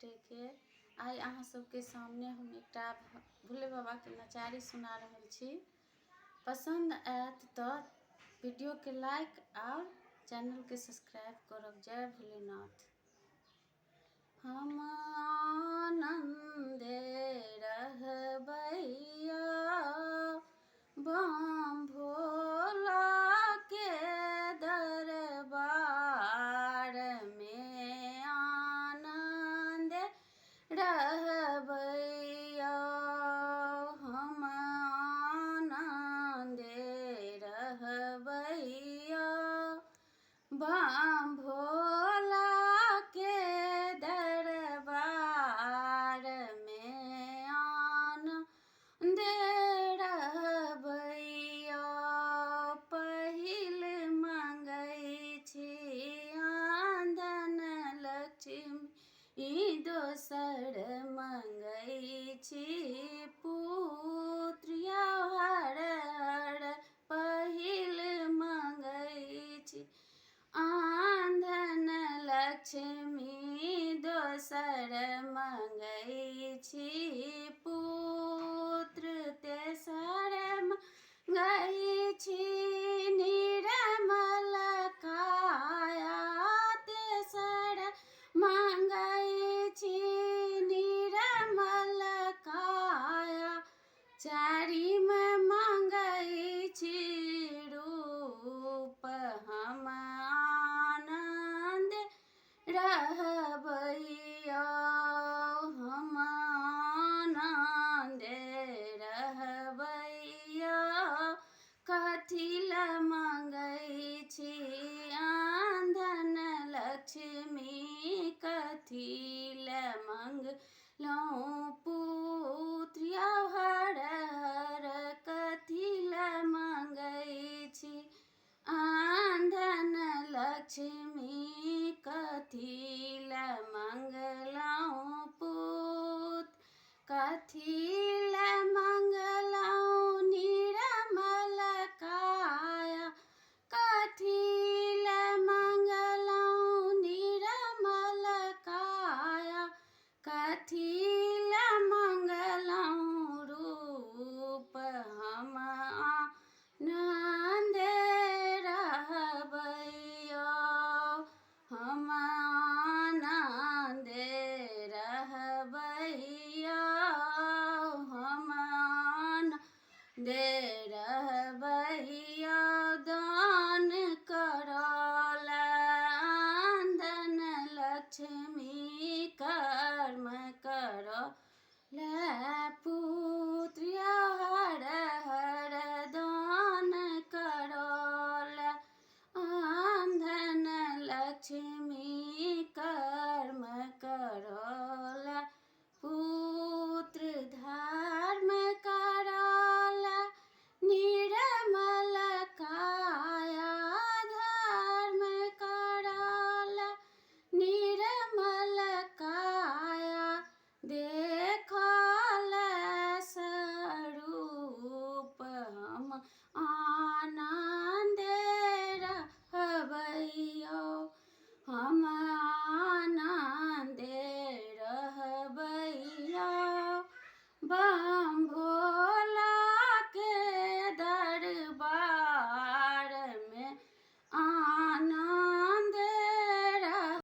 छठे के आई अहाँ सबके सामने हम एकटा भोले बाबा के नचारी सुना रहल छी। पसंद आयत तो वीडियो के लाइक और चैनल के सब्सक्राइब करब। जय भोलेनाथ। हम आनंदे रहबैया बम भोला के दरबार में आनंद रहबैया। हम आनंदे रहबैया बम भोला के दरबार में आनंद रहबैया। पहिल मंगै छी आंधन लक्ष्मी दोसर मंगै छी पुत्र हर हर। पहिल मंगै छी आंधन लक्ष्मी दोसर मंगै छी पुत्र तेसर मंगै छी निर्मल काया। तेसर मंगै छी निर्मल काया। चारिम मंगै छी रूप हम आनंद रहबैया। हम आनंद रहबैया। कथी ल मंगै छी आंधन लक्ष्मी कथी ल मंगलहुँ पुत्र हर हर। कथी ल मंगै छी आंधन लक्ष्मी कथी